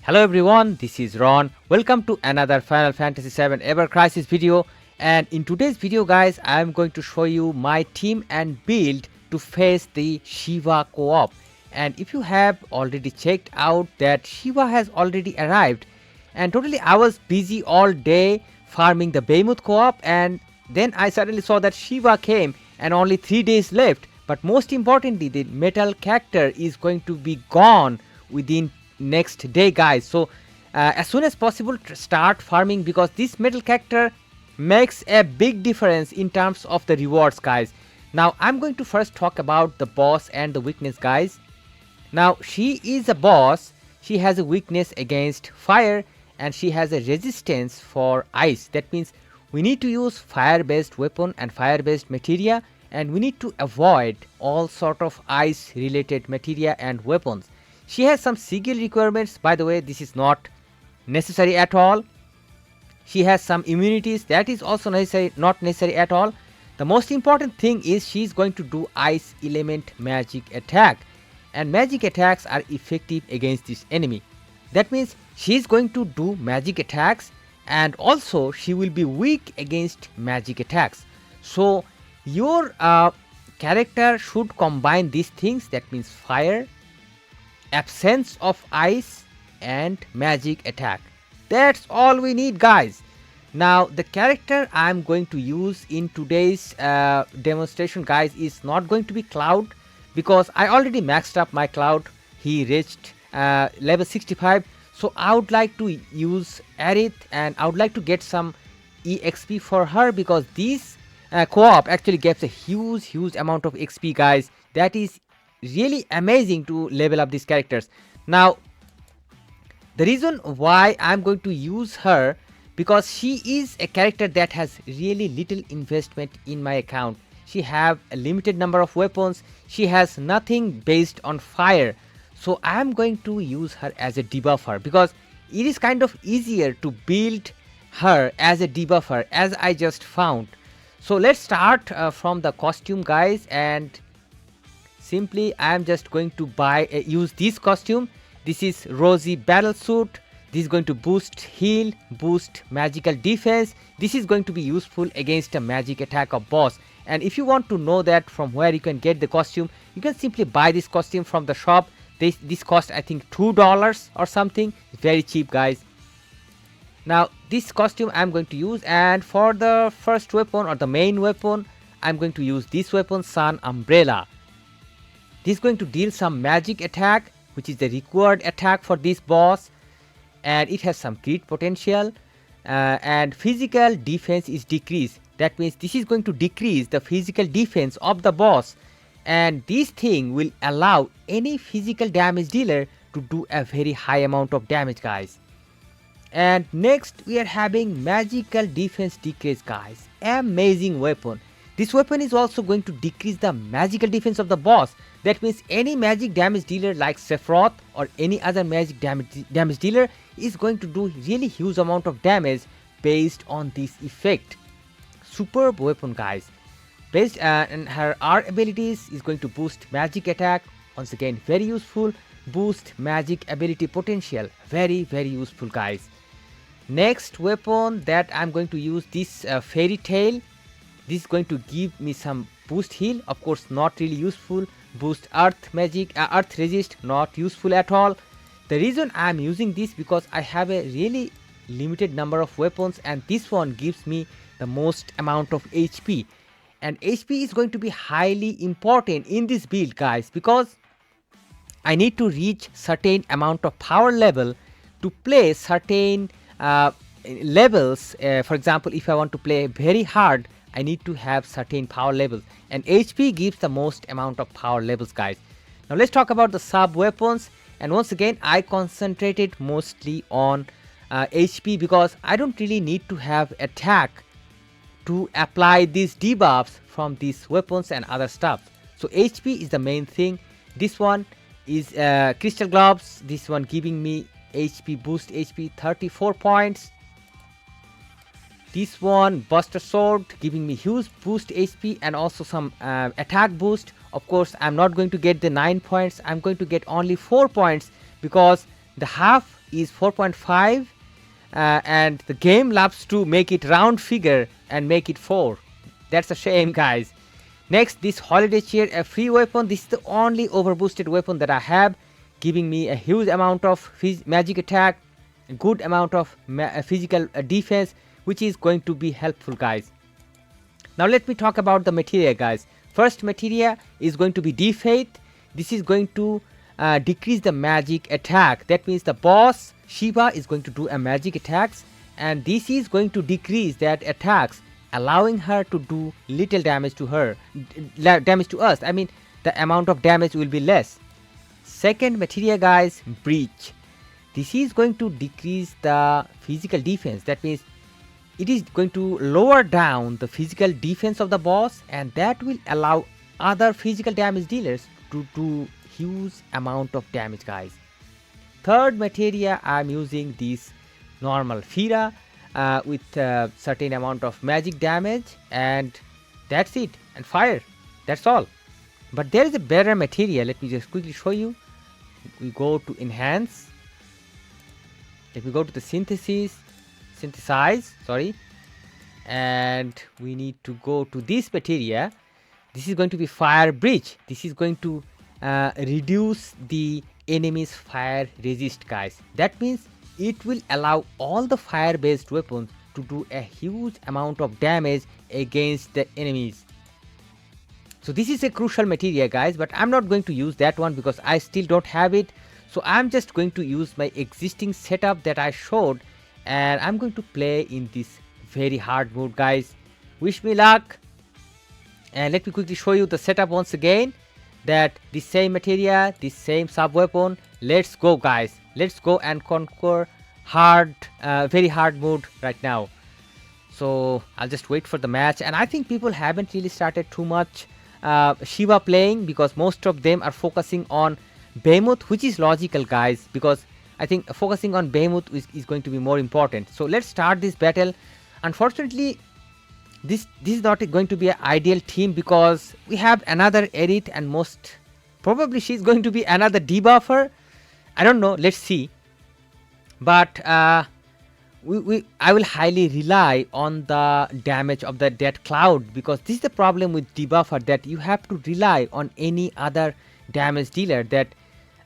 Hello everyone, this is Ron. Welcome to another Final Fantasy 7 Ever Crisis video, and in today's video guys I am going to show you my team and build to face the Shiva co-op. And if you have already checked out that Shiva has already arrived, and totally I was busy all day farming the Behemoth co-op, and then I suddenly saw that Shiva came and only 3 days left. But most importantly, the metal character is going to be gone within next day guys. So as soon as possible start farming, because this metal character makes a big difference in terms of the rewards guys. Now I'm going to first talk about the boss and the weakness guys. Now she is a boss, she has a weakness against fire and she has a resistance for ice. That means we need to use fire based weapon and fire based materia, and we need to avoid all sort of ice related materia and weapons. She has some skill requirements, by the way this is not necessary at all. She has some immunities, that is also necessary, not necessary at all. The most important thing is she is going to do ice element magic attack, and magic attacks are effective against this enemy. That means she is going to do magic attacks, and also she will be weak against magic attacks. So your character should combine these things, that means fire, absence of ice and magic attack. That's all we need guys. Now the character I am going to use in today's demonstration guys is not going to be Cloud, because I already maxed up my Cloud. He reached level 65, so I would like to use Aerith, and I would like to get some EXP for her, because this co-op actually gets a huge amount of XP guys. That is really amazing to level up these characters. Now the reason why I'm going to use her, because she is a character that has really little investment in my account. She have a limited number of weapons, she has nothing based on fire, so I'm going to use her as a debuffer, because it is kind of easier to build her as a debuffer, as I just found. So let's start from the costume guys, and simply I am just going to use this costume. This is Rosy battle suit. This is going to boost heal, boost magical defense. This is going to be useful against a magic attack of boss. And if you want to know that from where you can get the costume, you can simply buy this costume from the shop. This cost I think $2 or something. It's very cheap guys. Now this costume I'm going to use, and for the first weapon or the main weapon I'm going to use this weapon, Sun Umbrella. This is going to deal some magic attack, which is the required attack for this boss, and it has some crit potential, and physical defense is decreased. That means this is going to decrease the physical defense of the boss, and this thing will allow any physical damage dealer to do a very high amount of damage guys. And next we are having magical defense decrease guys. Amazing weapon. This weapon is also going to decrease the magical defense of the boss. That means any magic damage dealer like Sephiroth or any other magic damage dealer is going to do really huge amount of damage based on this effect. Superb weapon guys. Based on her R abilities is going to boost magic attack. Once again very useful. Boost magic ability potential. Very useful guys. Next weapon that I'm going to use, this fairy tail. This is going to give me some boost heal, of course not really useful. Boost earth magic, earth resist, not useful at all. The reason I am using this, because I have a really limited number of weapons, and this one gives me the most amount of HP, and HP is going to be highly important in this build guys, because I need to reach certain amount of power level to play certain levels. For example, if I want to play very hard, I need to have certain power levels, and HP gives the most amount of power levels guys. Now let's talk about the sub weapons, and once again I concentrated mostly on HP, because I don't really need to have attack to apply these debuffs from these weapons and other stuff. So HP is the main thing. This one is crystal gloves. This one giving me HP boost, HP 34 points. This one buster sword giving me huge boost HP and also some attack boost. Of course I'm not going to get the 9 points, I'm going to get only 4 points, because the half is 4.5, and the game loves to make it round figure and make it 4. That's a shame, guys. Next, this holiday cheer, a free weapon. This is the only overboosted weapon that I have, giving me a huge amount of magic attack, a good amount of physical defense, which is going to be helpful, guys. Now let me talk about the materia, guys. First materia is going to be Defuff. This is going to decrease the magic attack. That means the boss Shiva is going to do a magic attacks, and this is going to decrease that attacks, allowing her to do little damage to us. I mean, the amount of damage will be less. Second materia, guys, breach. This is going to decrease the physical defense. That means it is going to lower down the physical defense of the boss, and that will allow other physical damage dealers to do huge amount of damage, guys. Third materia, I'm using this normal Fira with certain amount of magic damage, and that's it. And fire, that's all. But there is a better materia. Let me just quickly show you. We go to enhance. Let me go to the synthesize, sorry, and we need to go to this materia. This is going to be fire breach. This is going to reduce the enemy's fire resist, guys. That means it will allow all the fire based weapons to do a huge amount of damage against the enemies. So this is a crucial materia, guys, but I'm not going to use that one because I still don't have it. So I'm just going to use my existing setup that I showed, and I'm going to play in this very hard mode, guys. Wish me luck. And let me quickly show you the setup once again. That the same materia, the same sub weapon. Let's go, guys. Let's go and conquer hard, very hard mode right now. So I'll just wait for the match, and I think people haven't really started too much Shiva playing because most of them are focusing on Behemoth, which is logical, guys, because I think focusing on Behemoth is going to be more important. So let's start this battle. Unfortunately, this is not going to be an ideal team because we have another Aerith, and most probably she's going to be another debuffer. I don't know, let's see. But I will highly rely on the damage of the dead cloud, because this is the problem with debuffer, that you have to rely on any other damage dealer. That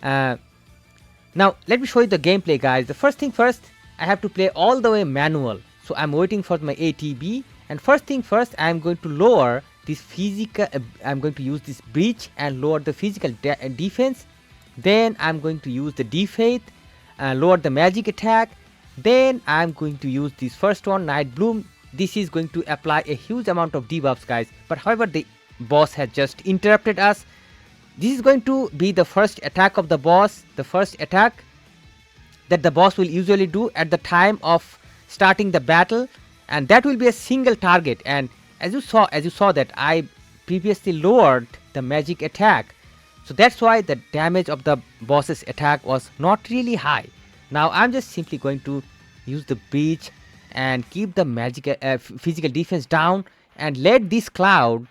now let me show you the gameplay, guys. The first thing first, I have to play all the way manual. So I'm waiting for my ATB, and first thing first, I'm going to lower this physical. I'm going to use this breach and lower the physical defense. Then I'm going to use the Defuff, lower the magic attack. Then I'm going to use this first one, Night Bloom. This is going to apply a huge amount of debuffs, guys. But however, the boss has just interrupted us. This is going to be the first attack of the boss, the first attack that the boss will usually do at the time of starting the battle, and that will be a single target. And as you saw that I previously lowered the magic attack, so that's why the damage of the boss's attack was not really high. Now I'm just simply going to use the breach and keep the magic physical defense down, and let this cloud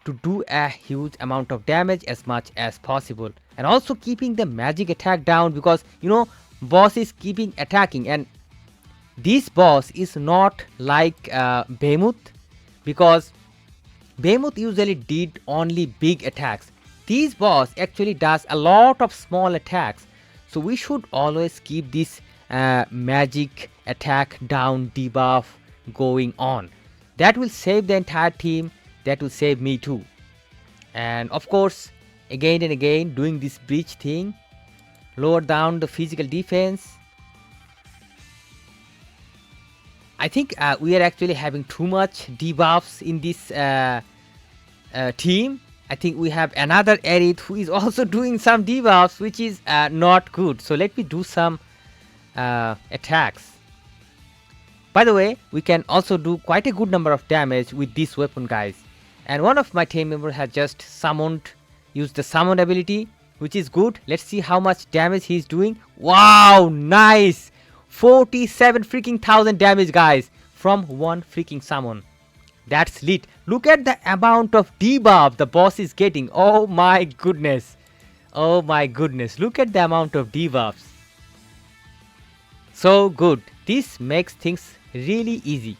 to do a huge amount of damage as much as possible, and also keeping the magic attack down, because you know boss is keeping attacking, and this boss is not like Behemoth, because Behemoth usually did only big attacks. This boss actually does a lot of small attacks, so we should always keep this magic attack down debuff going on. That will save the entire team, that will save me too. And of course, again and again doing this breach thing, lower down the physical defense. I think we are actually having too much debuffs in this team. I think we have another Aerith who is also doing some debuffs, which is not good. So let me do some attacks. By the way, we can also do quite a good number of damage with this weapon, guys. And one of my team members has just used the summon ability, which is good. Let's see how much damage he's doing. Wow, nice! 47 freaking thousand damage, guys, from one freaking summon. That's lit. Look at the amount of debuff the boss is getting. Oh my goodness. Oh my goodness. Look at the amount of debuffs. So good. This makes things really easy.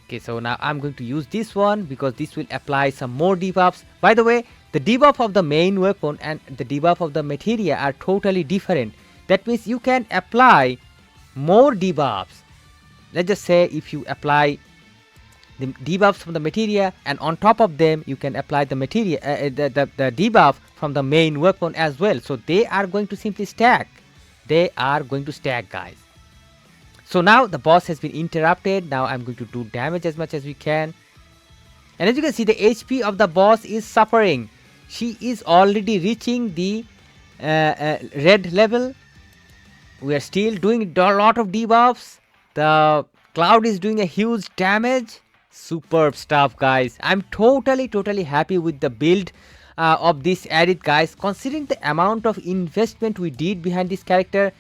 Okay, so now I'm going to use this one because this will apply some more debuffs. By the way, the debuff of the main weapon and the debuff of the materia are totally different. That means you can apply more debuffs. Let's just say if you apply the debuffs from the materia and on top of them you can apply the materia, the debuff from the main weapon as well. So they are going to simply stack. They are going to stack, guys. So now the boss has been interrupted. Now I'm going to do damage as much as we can. And as you can see, the HP of the boss is suffering. She is already reaching the red level. We are still doing a lot of debuffs. The cloud is doing a huge damage. Superb stuff, guys. I'm totally happy with the build of this Aerith, guys. Considering the amount of investment we did behind this character,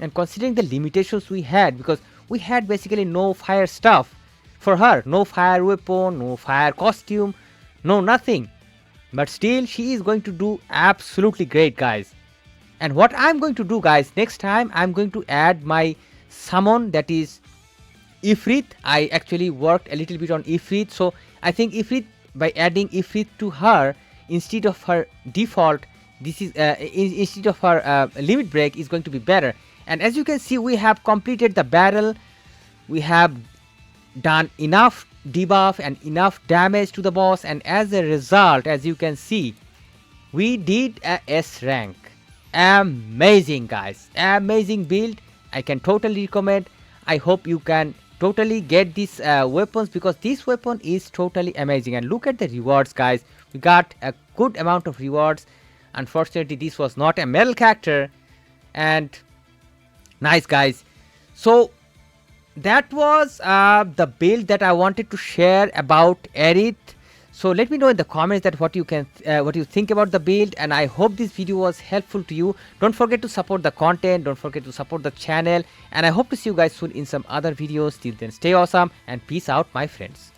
and considering the limitations we had, because we had basically no fire stuff for her, no fire weapon, no fire costume, no nothing, but still she is going to do absolutely great, guys. And what I'm going to do, guys, next time I'm going to add my summon, that is Ifrit. I actually worked a little bit on Ifrit, so I think Ifrit, by adding Ifrit to her instead of her default, this is instead of her limit break, is going to be better. And as you can see, we have completed the battle. We have done enough debuff and enough damage to the boss, and as a result, as you can see, we did a S rank. Amazing, guys. Amazing build. I can totally recommend. I hope you can totally get these weapons, because this weapon is totally amazing. And look at the rewards, guys. We got a good amount of rewards. Unfortunately, this was not a metal character. And nice, guys. So that was the build that I wanted to share about Aerith. So let me know in the comments that what you think about the build, and I hope this video was helpful to you. Don't forget to support the content, don't forget to support the channel, and I hope to see you guys soon in some other videos. Till then, stay awesome and peace out, my friends.